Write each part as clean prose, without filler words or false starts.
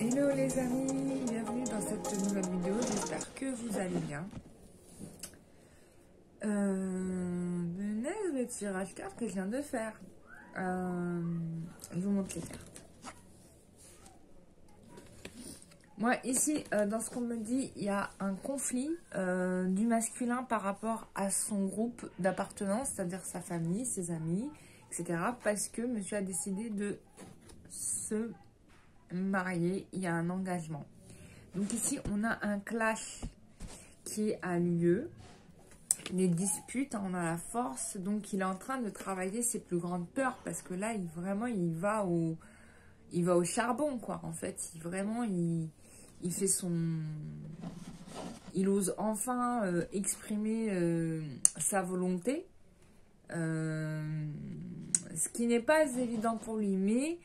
Hello les amis, bienvenue dans cette nouvelle vidéo, j'espère que vous allez bien. Le tirage carte que je viens de faire. Je vous montre les cartes. Moi ici, dans ce qu'on me dit, il y a un conflit du masculin par rapport à son groupe d'appartenance, c'est-à-dire sa famille, ses amis, etc. Parce que monsieur a décidé de se marié, il y a un engagement. Donc ici, on a un clash qui a lieu, des disputes, on a la force, donc il est en train de travailler ses plus grandes peurs, parce que là, il va au charbon, quoi, en fait. Il fait son... Il ose enfin exprimer sa volonté, ce qui n'est pas évident pour lui, mais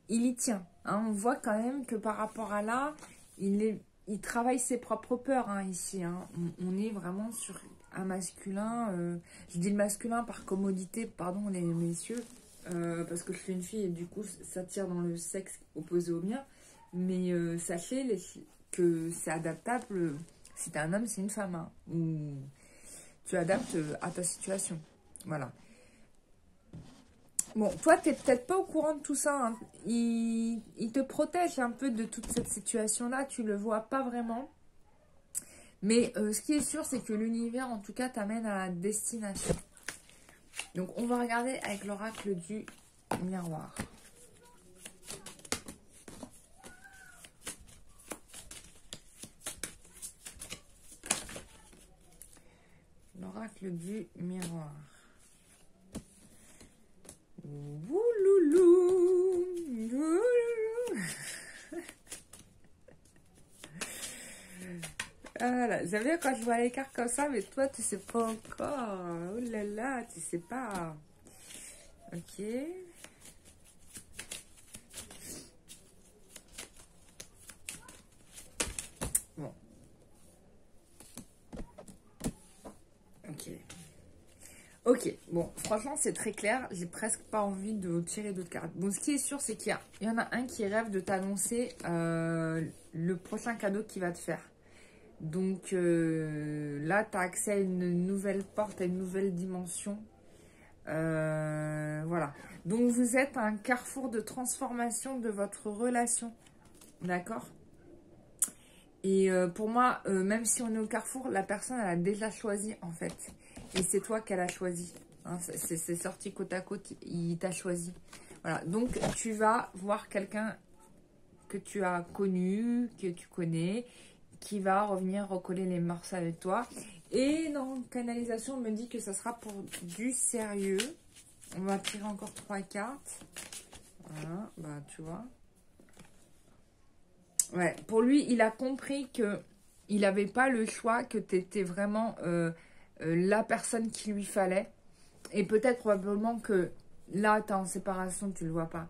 il y tient. Hein. On voit quand même que par rapport à là, il travaille ses propres peurs hein, ici. Hein. On est vraiment sur un masculin. Je dis le masculin par commodité, pardon les messieurs, parce que je suis une fille et du coup ça tire dans le sexe opposé au mien. Mais sachez que c'est adaptable. Si t'es un homme, c'est une femme. Hein, ou tu adaptes à ta situation. Voilà. Bon, toi, tu n'es peut-être pas au courant de tout ça. Hein. Il te protège un peu de toute cette situation-là. Tu ne le vois pas vraiment. Mais ce qui est sûr, c'est que l'univers, en tout cas, t'amène à la destination. Donc, on va regarder avec l'oracle du miroir. L'oracle du miroir. Ouloulou, ouloulou. Voilà, j'aime bien quand je vois les cartes comme ça, mais toi tu sais pas encore. Oh là là, tu sais pas. Ok. Bon. Ok. Ok, bon, franchement, c'est très clair. J'ai presque pas envie de tirer d'autres cartes. Bon, ce qui est sûr, c'est qu'il y en a un qui rêve de t'annoncer le prochain cadeau qu'il va te faire. Donc là, tu as accès à une nouvelle porte, à une nouvelle dimension. Voilà. Donc, vous êtes à un carrefour de transformation de votre relation. D'accord ? Et pour moi, même si on est au carrefour, la personne, elle a déjà choisi, en fait. Et c'est toi qu'elle a choisi. Hein, c'est sorti côte à côte, il t'a choisi. Voilà, donc tu vas voir quelqu'un que tu as connu, que tu connais, qui va revenir recoller les morceaux avec toi. Et dans canalisation, on me dit que ça sera pour du sérieux. On va tirer encore 3 cartes. Voilà, bah tu vois. Ouais, pour lui, il a compris que il n'avait pas le choix, que tu étais vraiment... la personne qu'il lui fallait. Et peut-être probablement que là, tu es en séparation, tu ne le vois pas.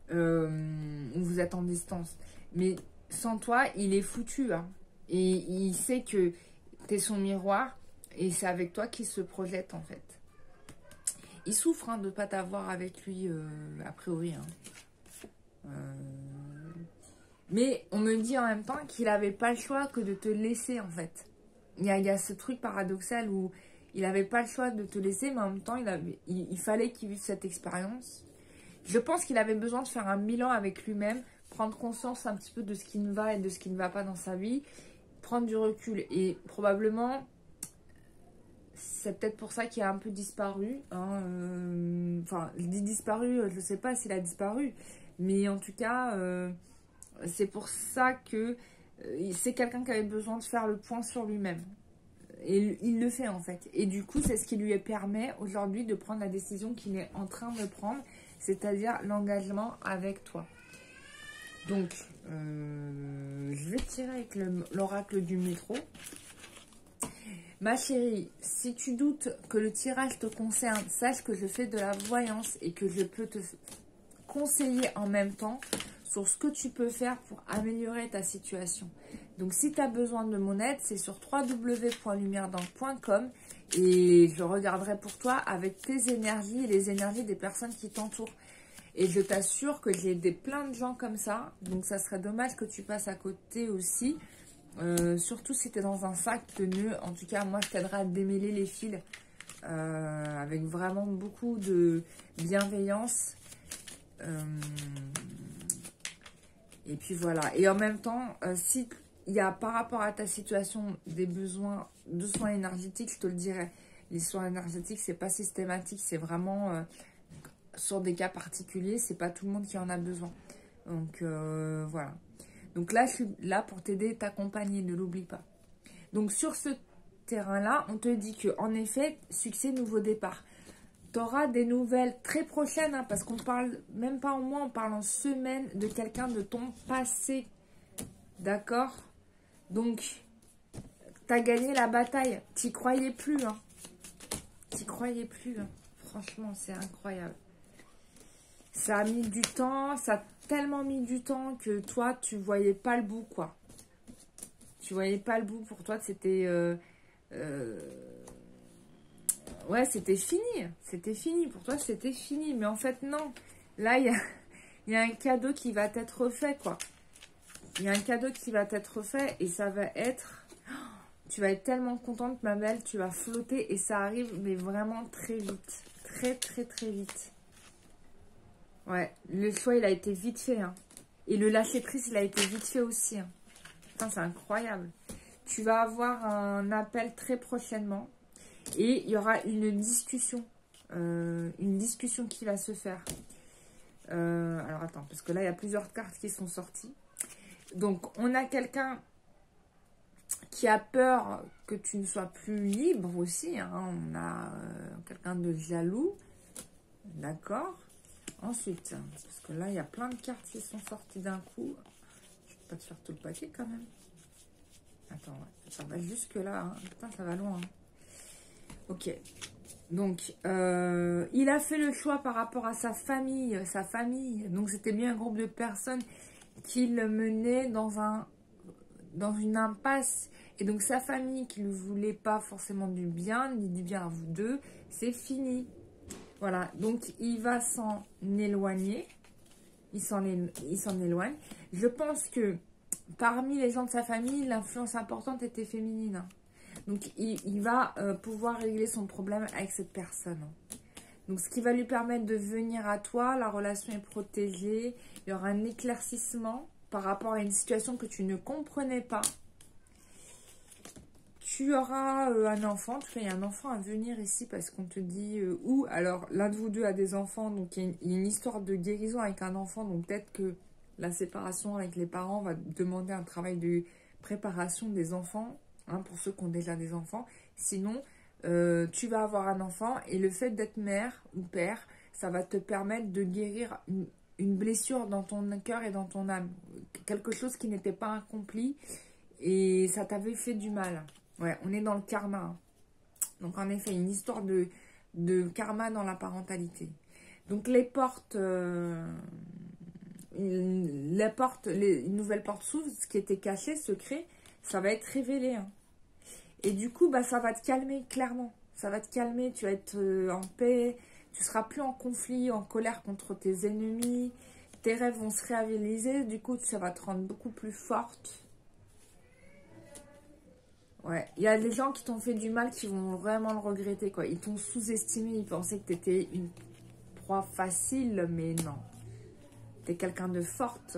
Vous êtes en distance. Mais sans toi, il est foutu. Hein. Et il sait que tu es son miroir. Et c'est avec toi qu'il se projette, en fait. Il souffre hein, de ne pas t'avoir avec lui, a priori. Hein. Mais on me dit en même temps qu'il n'avait pas le choix que de te laisser, en fait. Il y a ce truc paradoxal où il n'avait pas le choix de te laisser, mais en même temps, il fallait qu'il vive cette expérience. Je pense qu'il avait besoin de faire un bilan avec lui-même, prendre conscience un petit peu de ce qui ne va et de ce qui ne va pas dans sa vie, prendre du recul. Et probablement, c'est peut-être pour ça qu'il a un peu disparu. Hein, enfin, je dis disparu, je ne sais pas s'il a disparu, mais en tout cas, c'est pour ça que... c'est quelqu'un qui avait besoin de faire le point sur lui-même. Et il le fait en fait. Et du coup, c'est ce qui lui permet aujourd'hui de prendre la décision qu'il est en train de prendre, c'est-à-dire l'engagement avec toi. Donc, je vais tirer avec l'oracle du métro. Ma chérie, si tu doutes que le tirage te concerne, sache que je fais de la voyance et que je peux te conseiller en même temps sur ce que tu peux faire pour améliorer ta situation. Donc, si tu as besoin de mon aide, c'est sur www.lumieredent.com et je regarderai pour toi avec tes énergies et les énergies des personnes qui t'entourent. Et je t'assure que j'ai plein de gens comme ça. Donc, ça serait dommage que tu passes à côté aussi. Surtout si tu es dans un sac de nœuds. En tout cas, moi, je t'aiderai à démêler les fils. Avec vraiment beaucoup de bienveillance. Et puis voilà. Et en même temps, si il y a par rapport à ta situation des besoins de soins énergétiques, je te le dirais. Les soins énergétiques, c'est pas systématique, c'est vraiment sur des cas particuliers. C'est pas tout le monde qui en a besoin. Donc voilà. Donc là, je suis là pour t'aider et t'accompagner, ne l'oublie pas. Donc sur ce terrain-là, on te dit que en effet, succès, nouveau départ. Tu auras des nouvelles très prochaines, hein, parce qu'on parle même pas en mois, on parle en semaine de quelqu'un de ton passé. D'accord? Donc, tu as gagné la bataille. Tu croyais plus, hein. Tu croyais plus, hein. Franchement, c'est incroyable. Ça a mis du temps, ça a tellement mis du temps que toi, tu voyais pas le bout, quoi. Tu voyais pas le bout. Pour toi, c'était... ouais, c'était fini. C'était fini. Pour toi, c'était fini. Mais en fait, non. Là, il y a un cadeau qui va être fait, quoi. Il y a un cadeau qui va être fait et ça va être... Tu vas être tellement contente, ma belle. Tu vas flotter et ça arrive, mais vraiment très vite. Très, très, très vite. Ouais, le choix, il a été vite fait, hein. Et le lâcher-prise, il a été vite fait aussi, hein. Putain, c'est incroyable. Tu vas avoir un appel très prochainement. Et il y aura une discussion qui va se faire. Alors, attends, parce que là, il y a plusieurs cartes qui sont sorties. Donc, on a quelqu'un qui a peur que tu ne sois plus libre aussi, hein. On a quelqu'un de jaloux. D'accord. Ensuite, parce que là, il y a plein de cartes qui sont sorties d'un coup. Je ne peux pas te faire tout le paquet quand même. Attends, ouais, ça va jusque là, hein. Putain, ça va loin, hein. Ok, donc il a fait le choix par rapport à sa famille. Donc c'était bien un groupe de personnes qui le menait dans une impasse. Et donc sa famille qui ne voulait pas forcément du bien, ni du bien à vous deux, c'est fini. Voilà, donc il va s'en éloigner. Il s'en éloigne. Je pense que parmi les gens de sa famille, l'influence importante était féminine. Donc, il va pouvoir régler son problème avec cette personne. Donc, ce qui va lui permettre de venir à toi, la relation est protégée. Il y aura un éclaircissement par rapport à une situation que tu ne comprenais pas. Tu auras un enfant. En tout cas, il y a un enfant à venir ici parce qu'on te dit où. Alors, l'un de vous deux a des enfants. Donc, il y a une histoire de guérison avec un enfant. Donc, peut-être que la séparation avec les parents va demander un travail de préparation des enfants. Hein, pour ceux qui ont déjà des enfants. Sinon, tu vas avoir un enfant et le fait d'être mère ou père, ça va te permettre de guérir une blessure dans ton cœur et dans ton âme. Quelque chose qui n'était pas accompli et ça t'avait fait du mal. Ouais, on est dans le karma. Hein. Donc, en effet, une histoire de karma dans la parentalité. Donc, les nouvelles portes s'ouvrent. Ce qui était caché, secret, ça va être révélé. Hein. Et du coup, bah, ça va te calmer, clairement. Ça va te calmer, tu vas être en paix. Tu seras plus en conflit, en colère contre tes ennemis. Tes rêves vont se réaliser. Du coup, ça va te rendre beaucoup plus forte. Ouais, il y a des gens qui t'ont fait du mal qui vont vraiment le regretter, quoi. Ils t'ont sous-estimé, ils pensaient que tu étais une proie facile, mais non. Tu es quelqu'un de forte.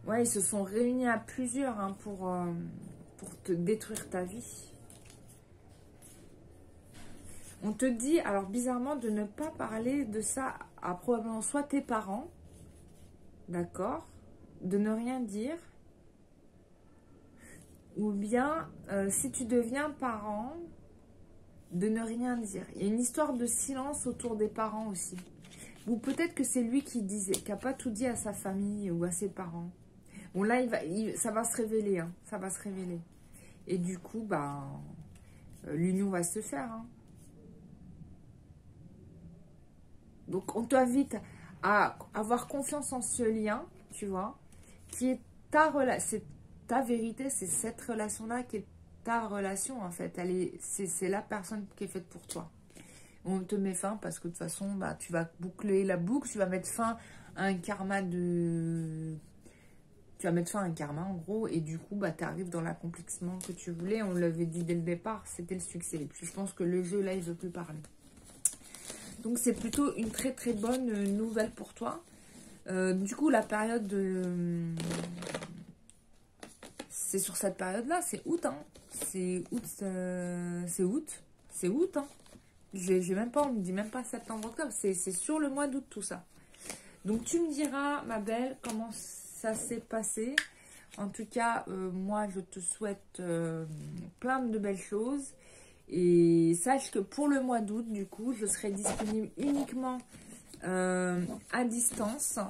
Ouais, ils se sont réunis à plusieurs hein, pour te détruire ta vie. On te dit, alors bizarrement, de ne pas parler de ça à probablement soit tes parents, d'accord, de ne rien dire, ou bien, si tu deviens parent, de ne rien dire. Il y a une histoire de silence autour des parents aussi. Ou peut-être que c'est lui qui disait, qui n'a pas tout dit à sa famille ou à ses parents. Bon là, ça va se révéler, hein, ça va se révéler. Et du coup, bah, l'union va se faire. Hein. Donc, on t'invite à avoir confiance en ce lien, tu vois, qui est c'est ta vérité, c'est cette relation-là qui est ta relation, en fait. C'est la personne qui est faite pour toi. on te met fin parce que de toute façon, bah, tu vas boucler la boucle, tu vas mettre fin à un karma de... Tu vas mettre fin à un karma en gros, et du coup, bah, tu arrives dans l'accomplissement que tu voulais. On l'avait dit dès le départ, c'était le succès. Et puis je pense que le jeu là, il veut plus parler. Donc c'est plutôt une très très bonne nouvelle pour toi. Du coup, la période de... C'est sur cette période-là, c'est août, hein. C'est août, c'est août, hein. J'ai même pas, on me dit même pas septembre, octobre, c'est sur le mois d'août tout ça. Donc tu me diras, ma belle, comment ça s'est passé. En tout cas, moi je te souhaite plein de belles choses. Et sache que pour le mois d'août, du coup, je serai disponible uniquement à distance,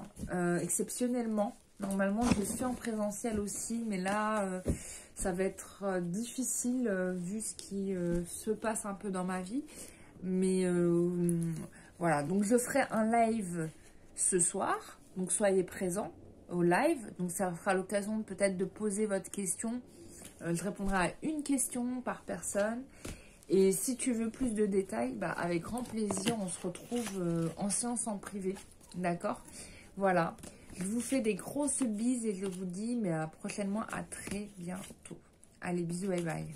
exceptionnellement. Normalement, je suis en présentiel aussi, mais là, ça va être difficile vu ce qui se passe un peu dans ma vie. Mais voilà, donc je ferai un live ce soir, donc soyez présents au live. Donc ça fera l'occasion peut-être de poser votre question. Je répondrai à une question par personne. Et si tu veux plus de détails, bah, avec grand plaisir, on se retrouve en séance en privé. D'accord? Voilà. Je vous fais des grosses bises et je vous dis mais prochainement à très bientôt. Allez, bisous, bye bye.